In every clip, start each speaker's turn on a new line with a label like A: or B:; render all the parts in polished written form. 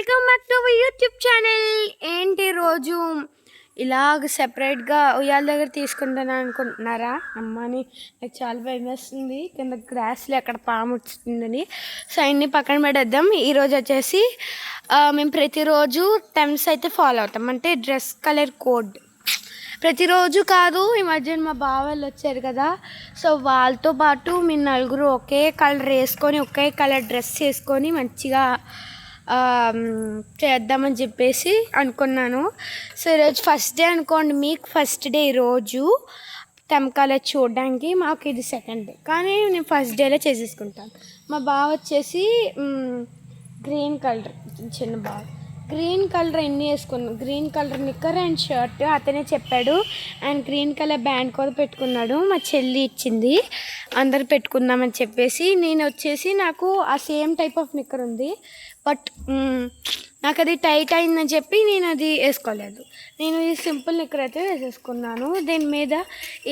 A: Welcome back to our YouTube channel. ఏంటి రోజు ఇలాగ సెపరేట్గా ఉయ్యాల దగ్గర తీసుకుంటాను అనుకుంటున్నారా? అమ్మని నాకు చాలా భయం వేస్తుంది, కింద గ్రాస్లో ఎక్కడ పాము వచ్చిందని. సో అన్నీ పక్కన పెట్టేద్దాం. ఈరోజు వచ్చేసి మేము ప్రతిరోజు టెమ్స్ అయితే ఫాలో అవుతాం, అంటే డ్రెస్ కలర్ కోడ్. ప్రతిరోజు కాదు, ఈ మధ్యన మా బావాళ్ళు వచ్చారు కదా, సో వాళ్ళతో పాటు మీ నలుగురు ఒకే కలర్ వేసుకొని ఒకే కలర్ డ్రెస్ వేసుకొని మంచిగా చేద్దామని చెప్పేసి అనుకున్నాను. సో ఈరోజు ఫస్ట్ డే అనుకోండి, మీకు ఫస్ట్ డే ఈరోజు తెమకాల చూడడానికి, మాకు ఇది సెకండ్ డే, కానీ నేను ఫస్ట్ డేలో చేసేసుకుంటాను. మా బావ వచ్చేసి గ్రీన్ కలర్, చిన్న బావ గ్రీన్ కలర్ ఎన్ని వేసుకున్నాను, గ్రీన్ కలర్ నిక్కర్ అండ్ షర్ట్ అతనే చెప్పాడు, అండ్ గ్రీన్ కలర్ బ్యాండ్ కూడా పెట్టుకున్నాడు. మా చెల్లి ఇచ్చింది, అందరు పెట్టుకుందామని చెప్పేసి. నేను వచ్చేసి నాకు ఆ సేమ్ టైప్ ఆఫ్ నిక్కర్ ఉంది, బట్ నాకు అది టైట్ అయిందని చెప్పి నేను అది వేసుకోలేదు. నేను ఈ సింపుల్ నిక్కర్ అయితే వేసేసుకున్నాను. దీని మీద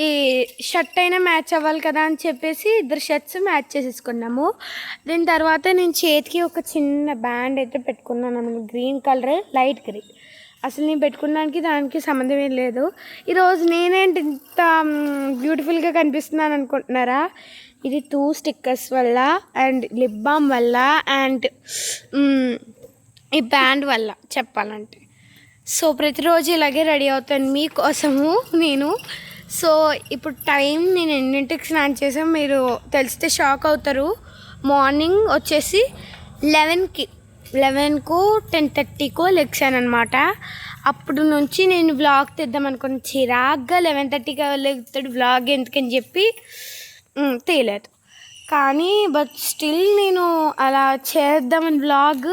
A: ఈ షర్ట్ అయినా మ్యాచ్ అవ్వాలి కదా అని చెప్పేసి ఇద్దరు షర్ట్స్ మ్యాచ్ చేసేసుకున్నాము. దీని తర్వాత నేను చేతికి ఒక చిన్న బ్యాండ్ అయితే పెట్టుకున్నాను, గ్రీన్ కలర్, లైట్ గ్రీన్. అసలు నేను పెట్టుకున్నానికి దానికి సంబంధం ఏం లేదు. ఈరోజు నేనేంటి ఇంత బ్యూటిఫుల్గా కనిపిస్తున్నాను అనుకుంటున్నారా? ఇది 2 స్టిక్కర్స్ వల్ల, అండ్ లిప్ బామ్ వల్ల, అండ్ ఈ బ్యాండ్ వల్ల చెప్పాలంటే. సో ప్రతిరోజు ఇలాగే రెడీ అవుతాను మీకోసము నేను. సో ఇప్పుడు టైం నేను ఎన్నింటికి స్నానం చేసాను మీరు తెలిస్తే షాక్ అవుతారు. మార్నింగ్ వచ్చేసి 11కు 10:30కో లెగ్సాను అనమాట. అప్పుడు నుంచి నేను వ్లాగ్ తీద్దాం అనుకున్న, చిరాగ్గా 11:30కి లెగుతాడు వ్లాగ్ ఎందుకని చెప్పి తీయలేదు. కానీ బట్ స్టిల్ నేను అలా చేద్దామని వ్లాగ్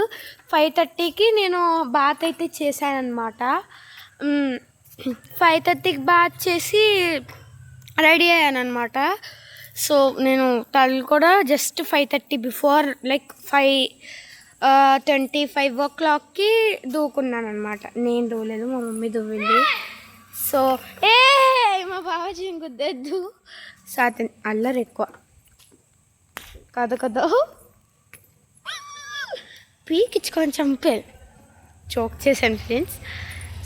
A: 5:30కి నేను బాత్ అయితే చేశానమాట. 5:30కి బాత్ చేసి రెడీ అయ్యాను అనమాట. సో నేను తల్లి కూడా జస్ట్ 5:30 బిఫోర్, లైక్ 5:25 o'clockకి దూకున్నాను అనమాట. నేను దూలేదు, మా మమ్మీ దువ్వింది. సో మా బాబాజీ ఇంకొద్దు, సో అతను అల్లరి ఎక్కువ కదా పీకిచ్చుకొని చంపాను, జోక్ చేశాను ఫ్రెండ్స్.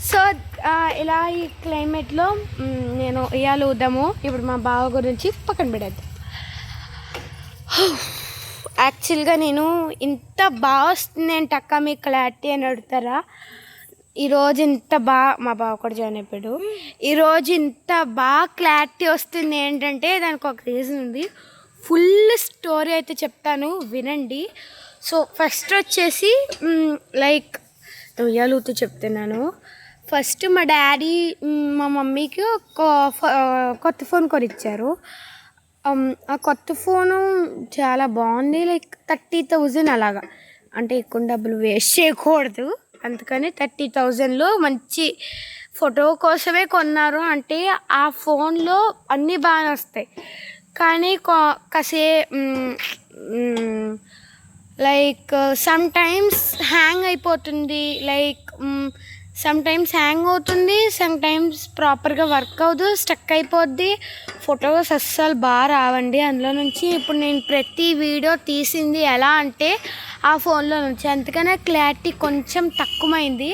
A: సో ఇలా ఈ క్లైమేట్లో నేను ఉయ్యాలు ఊదాము. ఇప్పుడు మా బావ గురించి పక్కన పెడేద్దాం. యాక్చువల్గా నేను ఇంత బాగా వస్తుంది ఏంటి అక్క మీకు క్లారిటీ అని అడుగుతారా? ఈరోజు ఇంత బాగా, మా బావ కూడా జాయిన్ అయిపోయాడు, ఈరోజు ఇంత బాగా క్లారిటీ వస్తుంది ఏంటంటే దానికి ఒక రీజన్ ఉంది. ఫుల్ స్టోరీ అయితే చెప్తాను, వినండి. సో ఫస్ట్ వచ్చేసి లైక్ ఉయ్యాలూతూ చెప్తున్నాను. ఫస్ట్ మా డాడీ మా మమ్మీకి కొత్త ఫోన్ కొనిచ్చారు. ఆ కొత్త ఫోను చాలా బాగుంది, లైక్ 30,000 అలాగా, అంటే ఎక్కువ డబ్బులు వేస్ట్ చేయకూడదు, అందుకని 30,000లో మంచి ఫోటో కోసమే కొన్నారు. అంటే ఆ ఫోన్లో అన్నీ బాగానే వస్తాయి, కానీ కాసే లైక్ సమ్ టైమ్స్ హ్యాంగ్ అయిపోతుంది, లైక్ సమ్ టైమ్స్ హ్యాంగ్ అవుతుంది, సమ్ టైమ్స్ ప్రాపర్గా వర్క్ అవ్వదు, స్టక్ అయిపోద్ది, ఫొటోస్ అస్సలు బాగా రావండి అందులో నుంచి. ఇప్పుడు నేను ప్రతి వీడియో తీసింది ఎలా అంటే ఆ ఫోన్లో నుంచి, అందుకనే క్లారిటీ కొంచెం తక్కువైంది.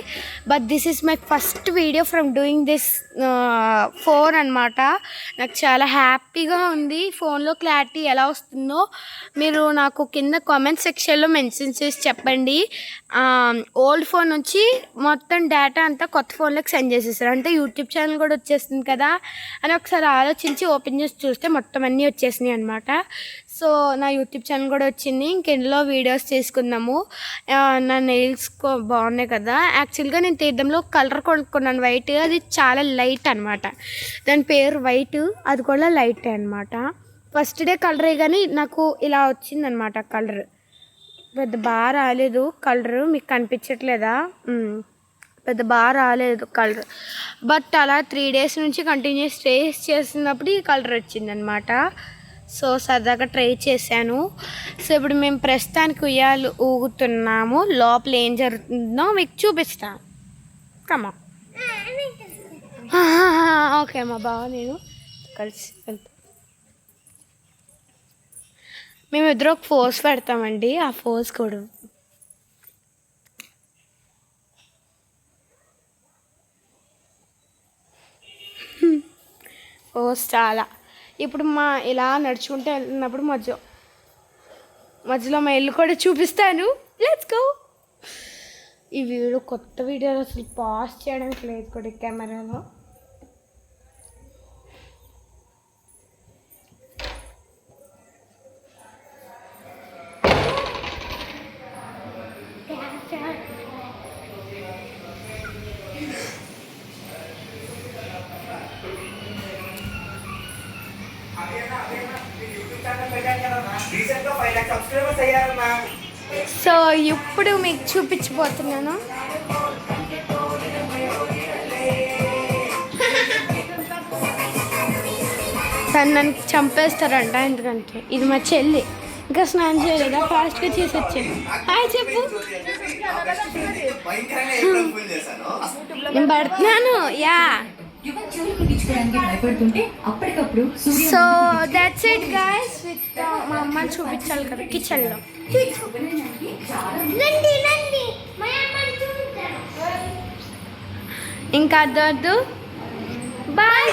A: But this is my first video from doing this phone అనమాట. నాకు చాలా హ్యాపీగా ఉంది. ఫోన్లో క్లారిటీ ఎలా వస్తుందో మీరు నాకు కింద కామెంట్ సెక్షన్లో మెన్షన్ చేసి చెప్పండి. ఓల్డ్ ఫోన్ నుంచి మొత్తం డేటా అంతా కొత్త ఫోన్లోకి సెండ్ చేసేసారు, అంటే యూట్యూబ్ ఛానల్ కూడా వచ్చేస్తుంది కదా అని ఒకసారి ఆలోచించి ఓపెన్ చేసి చూస్తే మొత్తం అన్నీ వచ్చేసినాయి అనమాట. సో నా యూట్యూబ్ ఛానల్ కూడా వచ్చింది, ఇంకెందులో వీడియోస్ చేసుకుందాము. నా నెయిల్స్ బాగున్నాయి కదా. యాక్చువల్గా నేను తీర్థంలో కలర్ కొనుక్కున్నాను వైట్, అది చాలా లైట్ అనమాట, దాని పేరు వైట్, అది కూడా లైట్ అనమాట. ఫస్ట్ డే కలరే కానీ నాకు ఇలా వచ్చిందనమాట కలర్, పెద్ద బాగా రాలేదు కలర్, మీకు కనిపించట్లేదా? పెద్ద బాగా రాలేదు కలర్, బట్ అలా 3 days నుంచి కంటిన్యూస్ ట్రేస్ చేస్తున్నప్పుడు ఈ కలర్ వచ్చిందనమాట. సో సరదాగా ట్రై చేశాను. సో ఇప్పుడు మేము ప్రస్తుతానికి ఉయ్యాలు ఊగుతున్నాము, లోపల ఏం జరుగుతుందో మీకు చూపిస్తాను. కమా ఓకే, మా బావ నేను కలిసి వెళ్తాం. మేమిద్దరు ఒక ఫోర్స్ పెడతామండి, ఆ ఫోర్స్ కూడా పోస్ట్ చాలా. ఇప్పుడు మా ఇలా నడుచుకుంటూ వెళ్తున్నప్పుడు మధ్యలో మా ఇల్లు కూడా చూపిస్తాను. Let's go. ఈ వీడియో కొత్త వీడియోలు అసలు పాస్ట్ చేయడానికి లేదు కూడా కెమెరాలో. సో ఇప్పుడు మీకు చూపించబోతున్నాను. తను నన్ను చంపేస్తారంట, ఎందుకంటే ఇది మా చెల్లి. ఇంకా స్నానం చేయలేదా? ఫాస్ట్గా చేసి వచ్చాను. హాయ్ చెప్పు. నేను పడుతున్నాను. Yeah. So that's it guys. With మా అమ్మని చూపించాలి కదా కిచెన్లో. ఇంకా అద్దొద్దు. బాయ్.